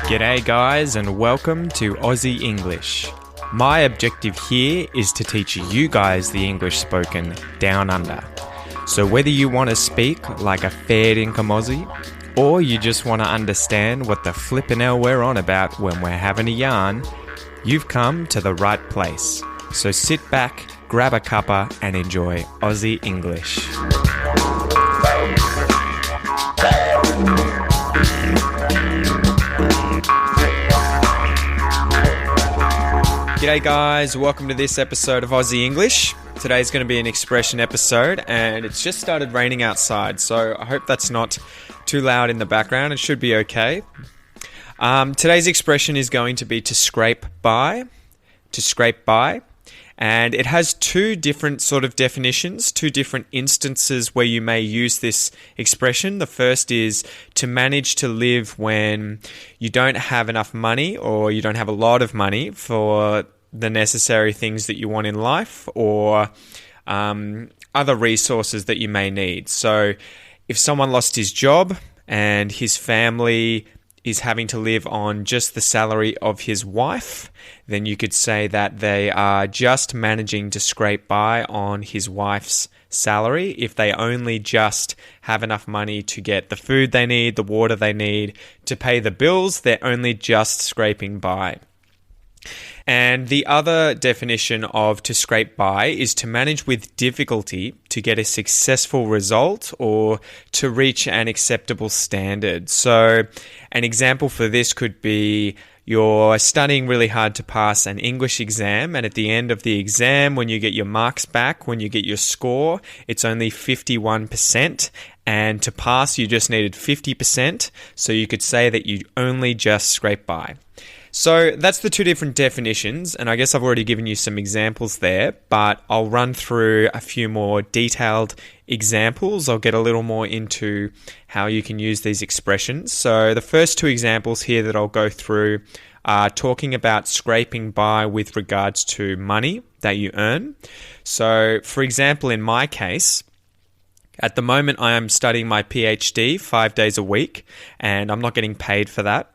G'day guys and welcome to Aussie English. My objective here is to teach you guys the English spoken down under. So whether you want to speak like a fair income Aussie, or you just want to understand what the flippin' hell we're on about when we're having a yarn, you've come to the right place. So sit back, grab a cuppa and enjoy Aussie English. G'day guys, welcome to this episode of Aussie English. Today's going to be an expression episode and it's just started raining outside, so I hope that's not too loud in the background. It should be okay. Today's expression is going to be to scrape by, and it has two different sort of definitions, two different instances where you may use this expression. The first is to manage to live when you don't have enough money or you don't have a lot of money for the necessary things that you want in life or other resources that you may need. So if someone lost his job and his family is having to live on just the salary of his wife, then you could say that they are just managing to scrape by on his wife's salary. If they only just have enough money to get the food they need, the water they need, to pay the bills, they're only just scraping by. And the other definition of to scrape by is to manage with difficulty to get a successful result or to reach an acceptable standard. So an example for this could be you're studying really hard to pass an English exam, and at the end of the exam, when you get your marks back, when you get your score, it's only 51%, and to pass you just needed 50%, so you could say that you only just scrape by. So that's the two different definitions, and I guess I've already given you some examples there, but I'll run through a few more detailed examples. I'll get a little more into how you can use these expressions. So the first two examples here that I'll go through are talking about scraping by with regards to money that you earn. So for example, in my case, at the moment I am studying my PhD 5 days a week, and I'm not getting paid for that.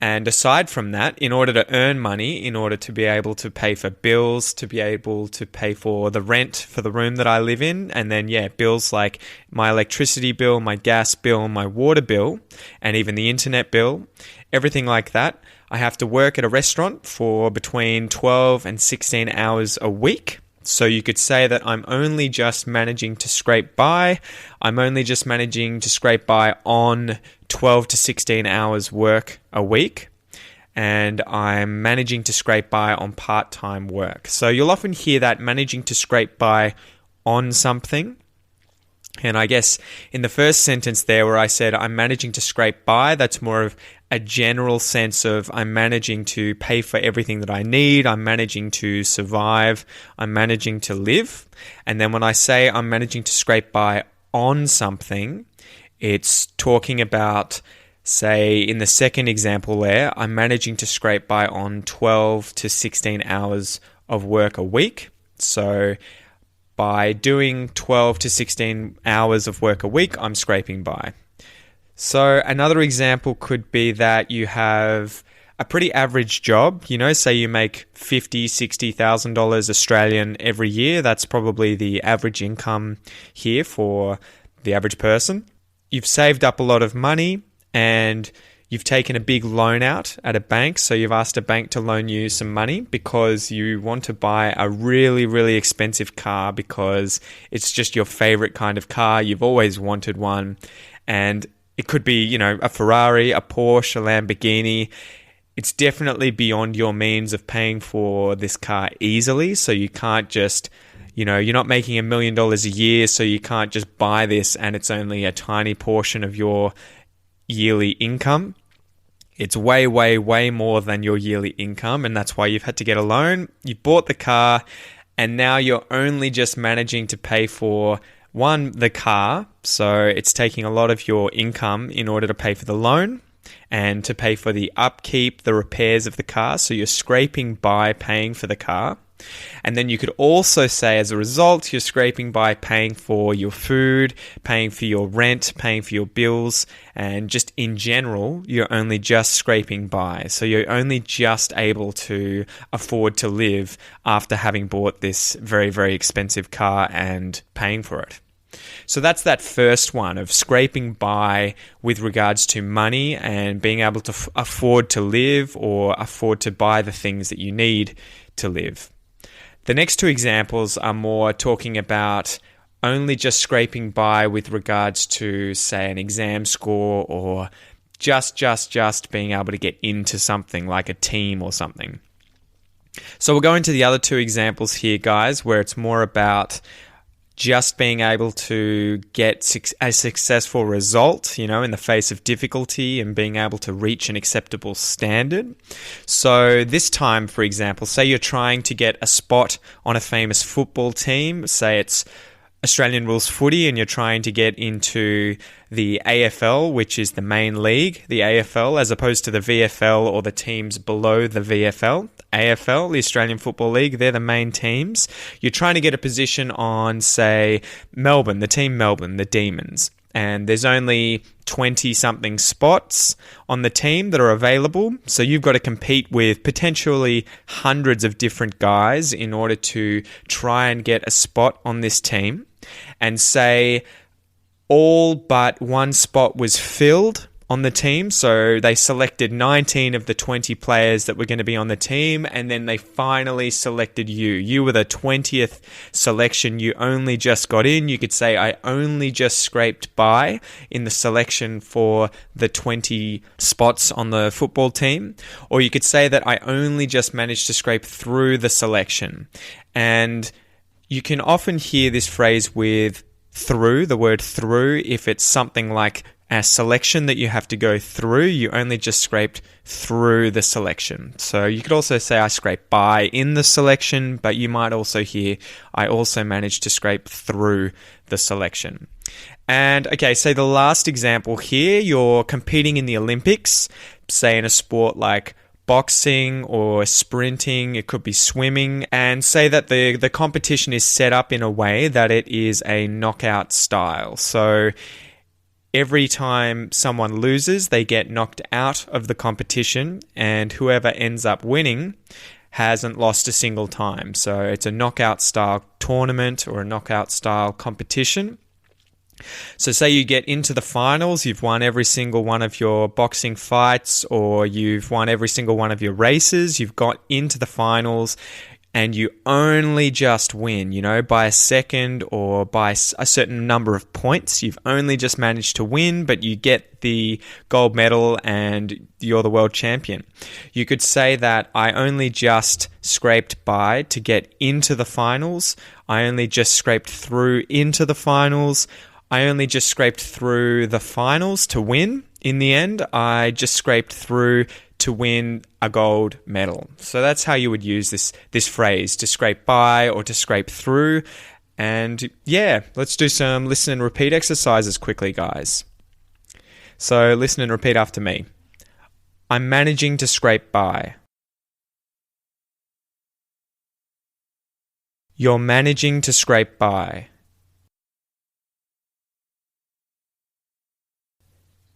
And aside from that, in order to earn money, in order to be able to pay for bills, to be able to pay for the rent for the room that I live in, and then, bills like my electricity bill, my gas bill, my water bill, and even the internet bill, everything like that, I have to work at a restaurant for between 12 and 16 hours a week. So you could say that I'm only just managing to scrape by. I'm only just managing to scrape by on 12 to 16 hours work a week. And I'm managing to scrape by on part-time work. So you'll often hear that managing to scrape by on something. And I guess in the first sentence there where I said I'm managing to scrape by, that's more of a general sense of I'm managing to pay for everything that I need, I'm managing to survive, I'm managing to live. And then when I say I'm managing to scrape by on something, it's talking about, say, in the second example there, I'm managing to scrape by on 12 to 16 hours of work a week. So by doing 12 to 16 hours of work a week, I'm scraping by. So another example could be that you have a pretty average job, say you make $50,000, $60,000 Australian every year. That's probably the average income here for the average person. You've saved up a lot of money and you've taken a big loan out at a bank. So you've asked a bank to loan you some money because you want to buy a really, really expensive car because it's just your favorite kind of car. You've always wanted one. And it could be, a Ferrari, a Porsche, a Lamborghini. It's definitely beyond your means of paying for this car easily. So you can't just, you're not making $1 million a year, so you can't just buy this and it's only a tiny portion of your yearly income. It's way, way, way more than your yearly income, and that's why you've had to get a loan. You've bought the car, and now you're only just managing to pay for the car, so it's taking a lot of your income in order to pay for the loan and to pay for the upkeep, the repairs of the car. So you're scraping by paying for the car. And then you could also say, as a result, you're scraping by paying for your food, paying for your rent, paying for your bills, and just in general, you're only just scraping by. So you're only just able to afford to live after having bought this very, very expensive car and paying for it. So that's that first one of scraping by with regards to money and being able to afford to live or afford to buy the things that you need to live. The next two examples are more talking about only just scraping by with regards to, say, an exam score or just being able to get into something like a team or something. So we'll go into the other two examples here, guys, where it's more about just being able to get a successful result, in the face of difficulty and being able to reach an acceptable standard. So this time, for example, say you're trying to get a spot on a famous football team, say it's Australian rules footy, and you're trying to get into the AFL, which is the main league, the AFL, as opposed to the VFL or the teams below the VFL. AFL, the Australian Football League, they're the main teams. You're trying to get a position on, say, Melbourne, the team Melbourne, the Demons. And there's only 20-something spots on the team that are available. So you've got to compete with potentially hundreds of different guys in order to try and get a spot on this team. And say all but one spot was filled on the team. So they selected 19 of the 20 players that were going to be on the team, and then they finally selected you. You were the 20th selection. You only just got in. You could say, I only just scraped by in the selection for the 20 spots on the football team. Or you could say that I only just managed to scrape through the selection. And you can often hear this phrase with through, the word through, if it's something like a selection that you have to go through. You only just scraped through the selection. So you could also say I scraped by in the selection, but you might also hear I also managed to scrape through the selection. And okay, say the last example here, you're competing in the Olympics, say in a sport like boxing or sprinting, it could be swimming, and say that the competition is set up in a way that it is a knockout style. So every time someone loses, they get knocked out of the competition, and whoever ends up winning hasn't lost a single time. So it's a knockout style tournament or a knockout style competition. So say you get into the finals, you've won every single one of your boxing fights, or you've won every single one of your races, you've got into the finals, and you only just win, by a second or by a certain number of points. You've only just managed to win, but you get the gold medal and you're the world champion. You could say that I only just scraped by to get into the finals. I only just scraped through into the finals. I only just scraped through the finals to win. In the end, I just scraped through to win a gold medal. So that's how you would use this phrase, to scrape by or to scrape through. And yeah, let's do some listen and repeat exercises quickly, guys. So listen and repeat after me. I'm managing to scrape by. You're managing to scrape by.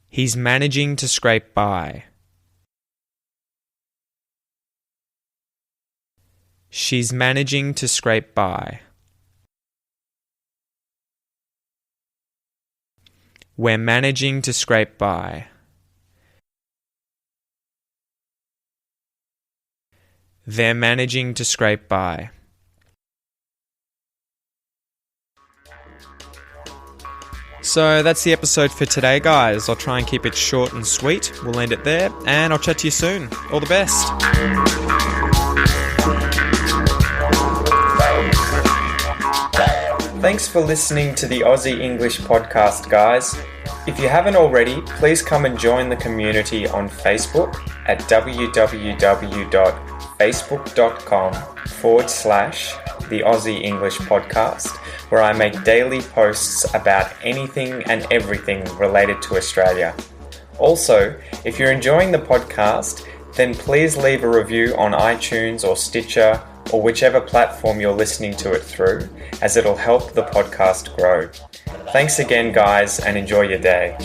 He's managing to scrape by. She's managing to scrape by. We're managing to scrape by. They're managing to scrape by. So that's the episode for today, guys. I'll try and keep it short and sweet. We'll end it there, and I'll chat to you soon. All the best. Thanks for listening to the Aussie English podcast, guys. If you haven't already, please come and join the community on Facebook at www.facebook.com/the Aussie English podcast, where I make daily posts about anything and everything related to Australia. Also, if you're enjoying the podcast, then please leave a review on iTunes or Stitcher or whichever platform you're listening to it through, as it'll help the podcast grow. Thanks again, guys, and enjoy your day.